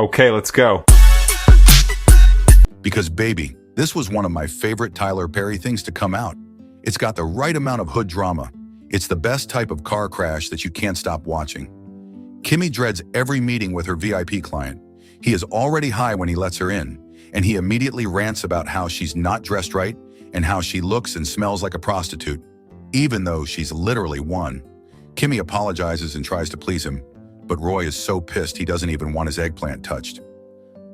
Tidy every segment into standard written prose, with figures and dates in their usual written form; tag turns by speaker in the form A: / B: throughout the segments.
A: Okay, let's go.
B: Because baby, this was one of my favorite Tyler Perry things to come out. It's got the right amount of hood drama. It's the best type of car crash that you can't stop watching. Kimmy dreads every meeting with her VIP client. He is already high when he lets her in, and he immediately rants about how she's not dressed right and how she looks and smells like a prostitute, even though she's literally one. Kimmy apologizes and tries to please him, but Roy is so pissed he doesn't even want his eggplant touched.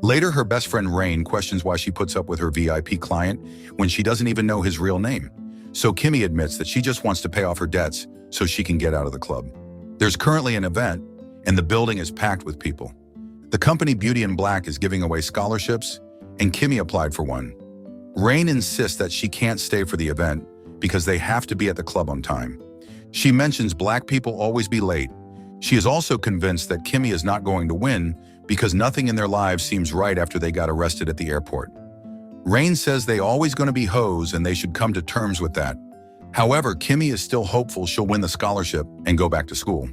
B: Later, her best friend Rain questions why she puts up with her VIP client when she doesn't even know his real name. So Kimmy admits that she just wants to pay off her debts so she can get out of the club. There's currently an event, and the building is packed with people. The company Beauty in Black is giving away scholarships, and Kimmy applied for one. Rain insists that she can't stay for the event because they have to be at the club on time. She mentions black people always be late. She is also convinced that Kimmy is not going to win because nothing in their lives seems right after they got arrested at the airport. Rain says they always going to be hoes and they should come to terms with that. However, Kimmy is still hopeful she'll win the scholarship and go back to school.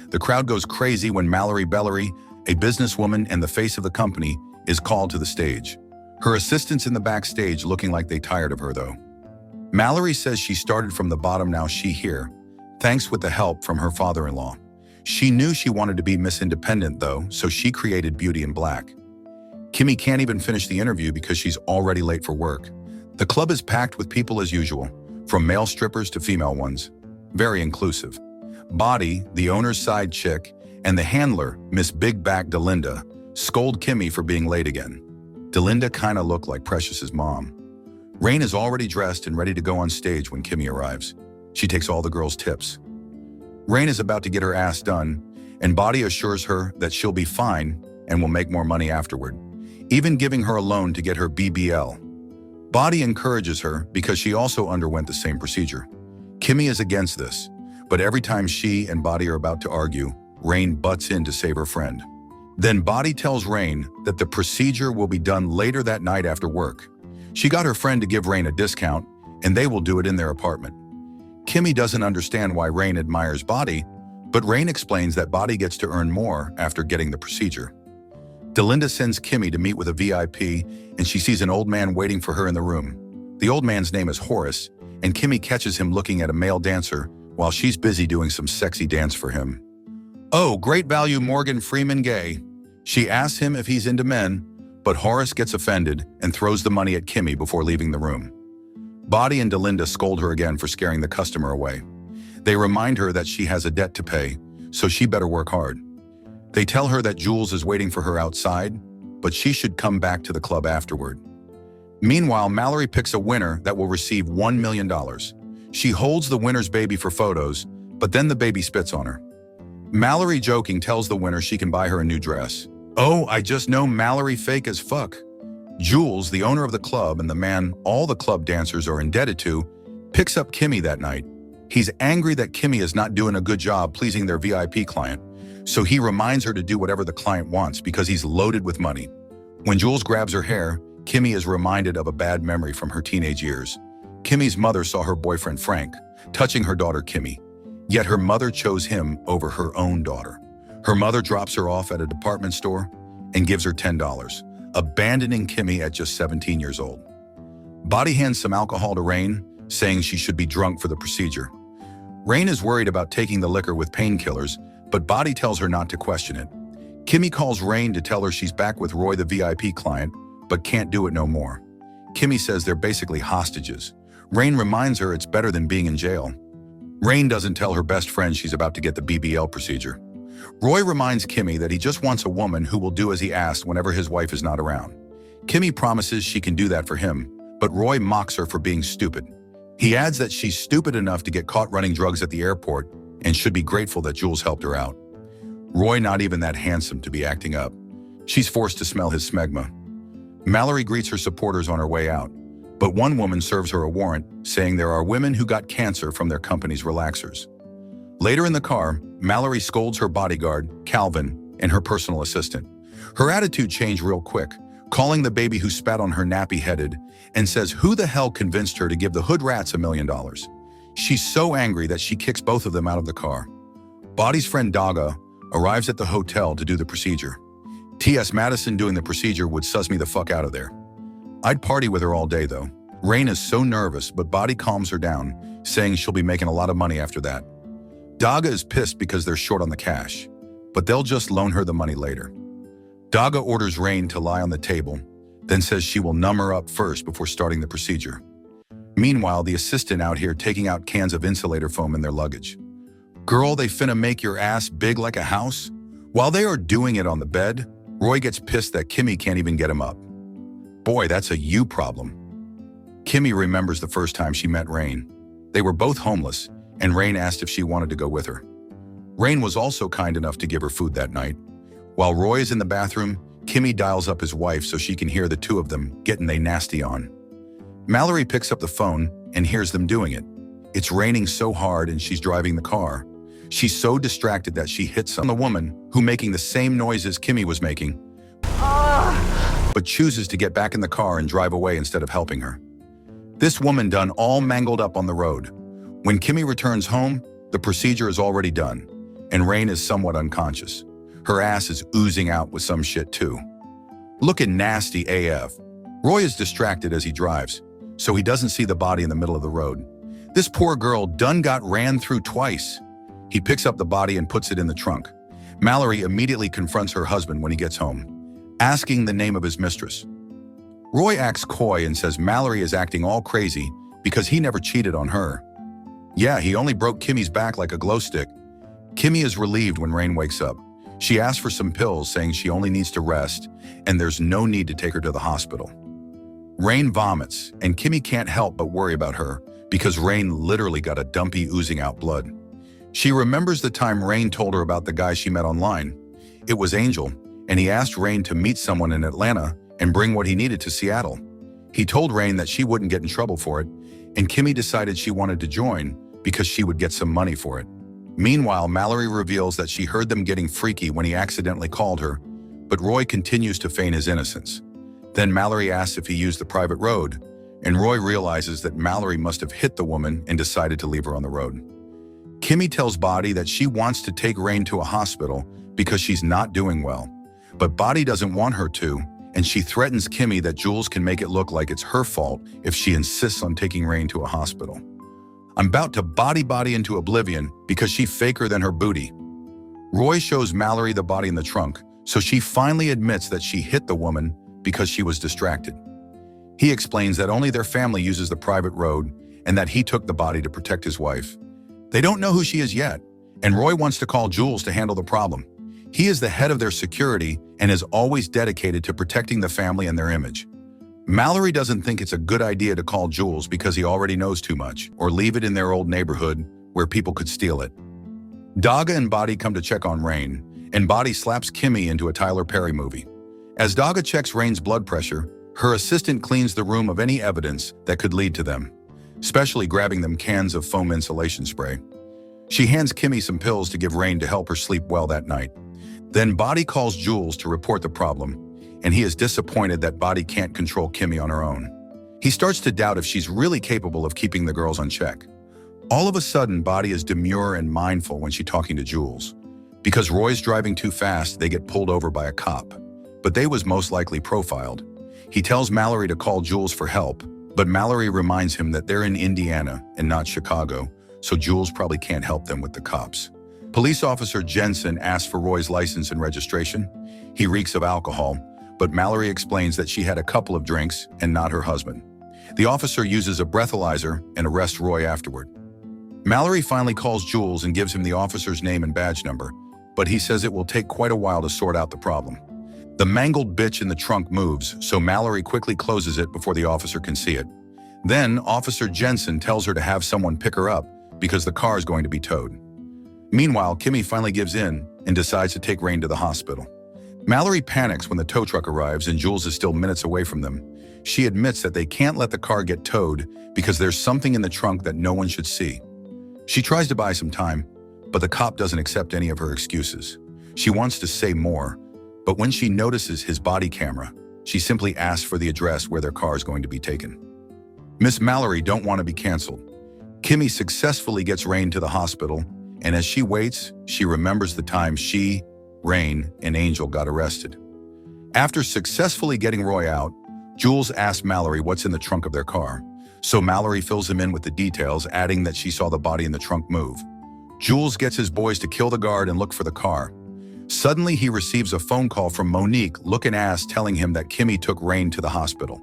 B: The crowd goes crazy when Mallory Bellery, a businesswoman and the face of the company, is called to the stage. Her assistants in the backstage looking like they tired of her though. Mallory says she started from the bottom, now she here, thanks with the help from her father-in-law. She knew she wanted to be Miss Independent though, so she created Beauty in Black. Kimmy can't even finish the interview because she's already late for work. The club is packed with people as usual, from male strippers to female ones. Very inclusive. Body, the owner's side chick, and the handler, Miss Big Back Delinda, scold Kimmy for being late again. Delinda kinda looked like Precious's mom. Rain is already dressed and ready to go on stage when Kimmy arrives. She takes all the girls' tips. Rain is about to get her ass done, and Body assures her that she'll be fine and will make more money afterward, even giving her a loan to get her BBL. Body encourages her because she also underwent the same procedure. Kimmy is against this, but every time she and Body are about to argue, Rain butts in to save her friend. Then Body tells Rain that the procedure will be done later that night after work. She got her friend to give Rain a discount, and they will do it in their apartment. Kimmy doesn't understand why Rain admires Body, but Rain explains that Body gets to earn more after getting the procedure. Delinda sends Kimmy to meet with a VIP, and she sees an old man waiting for her in the room. The old man's name is Horace, and Kimmy catches him looking at a male dancer while she's busy doing some sexy dance for him. Oh, great value Morgan Freeman gay. She asks him if he's into men, but Horace gets offended and throws the money at Kimmy before leaving the room. Body and Delinda scold her again for scaring the customer away. They remind her that she has a debt to pay, so she better work hard. They tell her that Jules is waiting for her outside, but she should come back to the club afterward. Meanwhile, Mallory picks a winner that will receive $1 million. She holds the winner's baby for photos, but then the baby spits on her. Mallory, joking, tells the winner she can buy her a new dress. Oh, I just know Mallory fake as fuck. Jules, the owner of the club and the man all the club dancers are indebted to, picks up Kimmy that night. He's angry that Kimmy is not doing a good job pleasing their VIP client, so he reminds her to do whatever the client wants because he's loaded with money. When Jules grabs her hair, Kimmy is reminded of a bad memory from her teenage years. Kimmy's mother saw her boyfriend Frank touching her daughter Kimmy, yet her mother chose him over her own daughter. Her mother drops her off at a department store and gives her $10. Abandoning Kimmy at just 17 years old. Body hands some alcohol to Rain, saying she should be drunk for the procedure. Rain is worried about taking the liquor with painkillers, but Body tells her not to question it. Kimmy calls Rain to tell her she's back with Roy, the VIP client, but can't do it no more. Kimmy says they're basically hostages. Rain reminds her it's better than being in jail. Rain doesn't tell her best friend she's about to get the BBL procedure. Roy reminds Kimmy that he just wants a woman who will do as he asks whenever his wife is not around. Kimmy promises she can do that for him, but Roy mocks her for being stupid. He adds that she's stupid enough to get caught running drugs at the airport and should be grateful that Jules helped her out. Roy not even that handsome to be acting up. She's forced to smell his smegma. Mallory greets her supporters on her way out, but one woman serves her a warrant saying there are women who got cancer from their company's relaxers. Later in the car, Mallory scolds her bodyguard, Calvin, and her personal assistant. Her attitude changed real quick, calling the baby who spat on her nappy-headed, and says who the hell convinced her to give the hood rats $1 million. She's so angry that she kicks both of them out of the car. Body's friend Daga arrives at the hotel to do the procedure. T.S. Madison doing the procedure would suss me the fuck out of there. I'd party with her all day though. Rain is so nervous, but Body calms her down, saying she'll be making a lot of money after that. Daga is pissed because they're short on the cash, but they'll just loan her the money later. Daga orders Rain to lie on the table, then says she will numb her up first before starting the procedure. Meanwhile, the assistant out here taking out cans of insulator foam in their luggage. Girl, they finna make your ass big like a house? While they are doing it on the bed, Roy gets pissed that Kimmy can't even get him up. Boy, that's a you problem. Kimmy remembers the first time she met Rain. They were both homeless, and Rain asked if she wanted to go with her. Rain was also kind enough to give her food that night. While Roy is in the bathroom, Kimmy dials up his wife so she can hear the two of them getting they nasty on. Mallory picks up the phone and hears them doing it. It's raining so hard and she's driving the car. She's so distracted that she hits on the woman who making the same noises Kimmy was making, but chooses to get back in the car and drive away instead of helping her. This woman done all mangled up on the road. When Kimmy returns home, the procedure is already done, and Rain is somewhat unconscious. Her ass is oozing out with some shit too. Looking nasty AF. Roy is distracted as he drives, so he doesn't see the body in the middle of the road. This poor girl done got ran through twice. He picks up the body and puts it in the trunk. Mallory immediately confronts her husband when he gets home, asking the name of his mistress. Roy acts coy and says Mallory is acting all crazy because he never cheated on her. Yeah, he only broke Kimmy's back like a glow stick. Kimmy is relieved when Rain wakes up. She asks for some pills, saying she only needs to rest, and there's no need to take her to the hospital. Rain vomits, and Kimmy can't help but worry about her because Rain literally got a dumpy oozing out blood. She remembers the time Rain told her about the guy she met online. It was Angel, and he asked Rain to meet someone in Atlanta and bring what he needed to Seattle. He told Rain that she wouldn't get in trouble for it, and Kimmy decided she wanted to join because she would get some money for it. Meanwhile, Mallory reveals that she heard them getting freaky when he accidentally called her, but Roy continues to feign his innocence. Then Mallory asks if he used the private road, and Roy realizes that Mallory must have hit the woman and decided to leave her on the road. Kimmy tells Body that she wants to take Rain to a hospital because she's not doing well, but Body doesn't want her to, and she threatens Kimmy that Jules can make it look like it's her fault if she insists on taking Rain to a hospital. I'm about to body into oblivion because she's faker than her booty. Roy shows Mallory the body in the trunk, so she finally admits that she hit the woman because she was distracted. He explains that only their family uses the private road and that he took the body to protect his wife. They don't know who she is yet, and Roy wants to call Jules to handle the problem. He is the head of their security and is always dedicated to protecting the family and their image. Mallory doesn't think it's a good idea to call Jules because he already knows too much, or leave it in their old neighborhood where people could steal it. Daga and Body come to check on Rain, and Body slaps Kimmy into a Tyler Perry movie. As Daga checks Rain's blood pressure, her assistant cleans the room of any evidence that could lead to them, especially grabbing them cans of foam insulation spray. She hands Kimmy some pills to give Rain to help her sleep well that night. Then Body calls Jules to report the problem, and he is disappointed that Body can't control Kimmy on her own. He starts to doubt if she's really capable of keeping the girls on check. All of a sudden, Body is demure and mindful when she's talking to Jules. Because Roy's driving too fast, they get pulled over by a cop, but they was most likely profiled. He tells Mallory to call Jules for help, but Mallory reminds him that they're in Indiana and not Chicago, so Jules probably can't help them with the cops. Police officer Jensen asks for Roy's license and registration. He reeks of alcohol, but Mallory explains that she had a couple of drinks and not her husband. The officer uses a breathalyzer and arrests Roy afterward. Mallory finally calls Jules and gives him the officer's name and badge number, but he says it will take quite a while to sort out the problem. The mangled bitch in the trunk moves, so Mallory quickly closes it before the officer can see it. Then Officer Jensen tells her to have someone pick her up because the car is going to be towed. Meanwhile, Kimmy finally gives in and decides to take Rain to the hospital. Mallory panics when the tow truck arrives and Jules is still minutes away from them. She admits that they can't let the car get towed because there's something in the trunk that no one should see. She tries to buy some time, but the cop doesn't accept any of her excuses. She wants to say more, but when she notices his body camera, she simply asks for the address where their car is going to be taken. Miss Mallory don't want to be canceled. Kimmy successfully gets Rain to the hospital, and as she waits, she remembers the time she, Rain, and Angel got arrested. After successfully getting Roy out, Jules asks Mallory what's in the trunk of their car. So Mallory fills him in with the details, adding that she saw the body in the trunk move. Jules gets his boys to kill the guard and look for the car. Suddenly, he receives a phone call from Monique, looking ass, telling him that Kimmy took Rain to the hospital.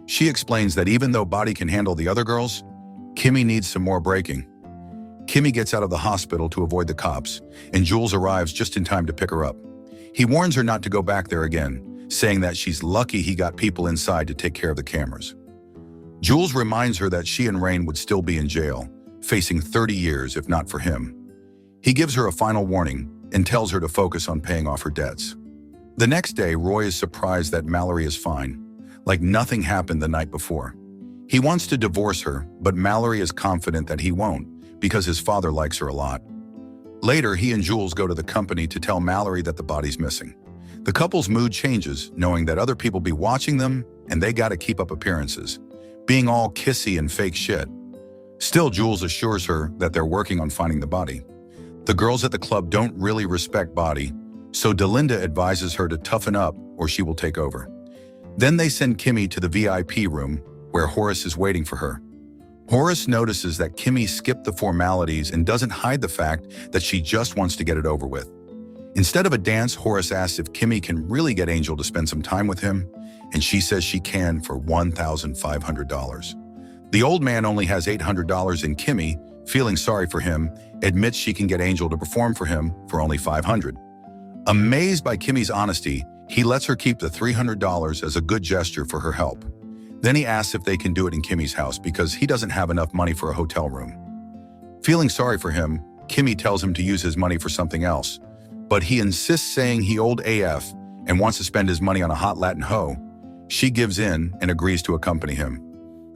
B: She explains that even though Body can handle the other girls, Kimmy needs some more breaking. Kimmy gets out of the hospital to avoid the cops, and Jules arrives just in time to pick her up. He warns her not to go back there again, saying that she's lucky he got people inside to take care of the cameras. Jules reminds her that she and Rain would still be in jail, facing 30 years if not for him. He gives her a final warning and tells her to focus on paying off her debts. The next day, Roy is surprised that Mallory is fine, like nothing happened the night before. He wants to divorce her, but Mallory is confident that he won't, because his father likes her a lot. Later, he and Jules go to the company to tell Mallory that the body's missing. The couple's mood changes, knowing that other people be watching them, and they gotta keep up appearances, being all kissy and fake shit. Still, Jules assures her that they're working on finding the body. The girls at the club don't really respect Body, so Delinda advises her to toughen up or she will take over. Then they send Kimmy to the VIP room, where Horace is waiting for her. Horace notices that Kimmy skipped the formalities and doesn't hide the fact that she just wants to get it over with. Instead of a dance, Horace asks if Kimmy can really get Angel to spend some time with him, and she says she can for $1,500. The old man only has $800, and Kimmy, feeling sorry for him, admits she can get Angel to perform for him for only $500. Amazed by Kimmy's honesty, he lets her keep the $300 as a good gesture for her help. Then he asks if they can do it in Kimmy's house because he doesn't have enough money for a hotel room. Feeling sorry for him, Kimmy tells him to use his money for something else, but he insists, saying he old AF and wants to spend his money on a hot Latin hoe. She gives in and agrees to accompany him.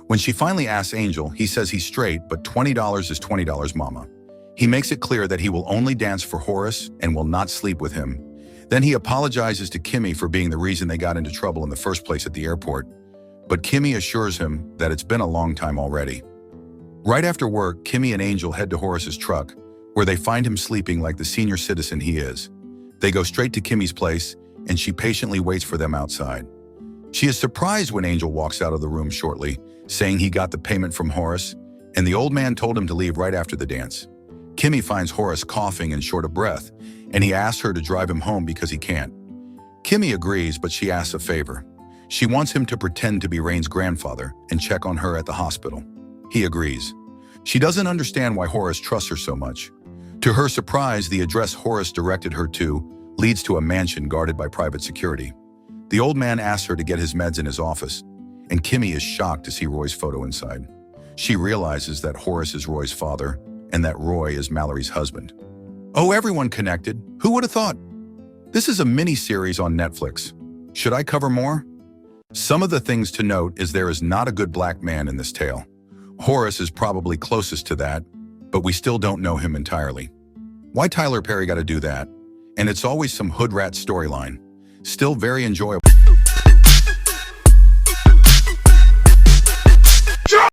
B: When she finally asks Angel, he says he's straight, but $20 is $20, mama. He makes it clear that he will only dance for Horace and will not sleep with him. Then he apologizes to Kimmy for being the reason they got into trouble in the first place at the airport. But Kimmy assures him that it's been a long time already. Right after work, Kimmy and Angel head to Horace's truck, where they find him sleeping like the senior citizen he is. They go straight to Kimmy's place, and she patiently waits for them outside. She is surprised when Angel walks out of the room shortly, saying he got the payment from Horace, and the old man told him to leave right after the dance. Kimmy finds Horace coughing and short of breath, and he asks her to drive him home because he can't. Kimmy agrees, but she asks a favor. She wants him to pretend to be Rain's grandfather and check on her at the hospital. He agrees. She doesn't understand why Horace trusts her so much. To her surprise, the address Horace directed her to leads to a mansion guarded by private security. The old man asks her to get his meds in his office, and Kimmy is shocked to see Roy's photo inside. She realizes that Horace is Roy's father and that Roy is Mallory's husband. Oh, everyone connected. Who would have thought? This is a mini-series on Netflix. Should I cover more? Some of the things to note is there is not a good black man in this tale. Horace is probably closest to that, but we still don't know him entirely. Why Tyler Perry got to do that? And it's always some hood rat storyline. Still very enjoyable.